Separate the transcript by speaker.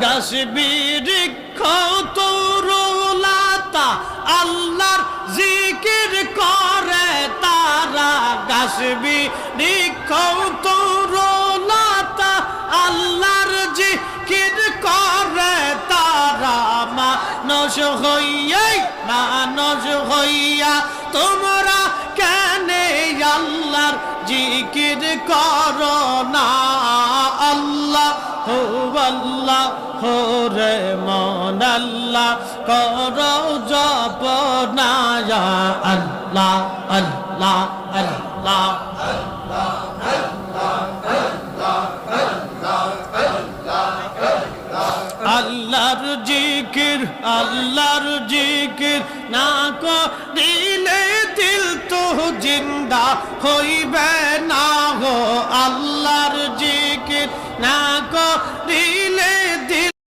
Speaker 1: তাসবিহ তরুলতা আল্লাহর জিকির করে তারা তাসবিহ তরুলতা আল্লাহর জিকির করে তারা মানুষ হইয়া তোমরা কেন আল্লাহর জিকির করো না আল্লাহ হো আল্লাহ হো রে মন আল্লাহ করো জপ না আল্লাহ আল্লাহ আল্লাহ আল্লাহর জিকির না করিলে দিল তো জিন্দা হইবে না গো আল্লাহর জিকির না করিলে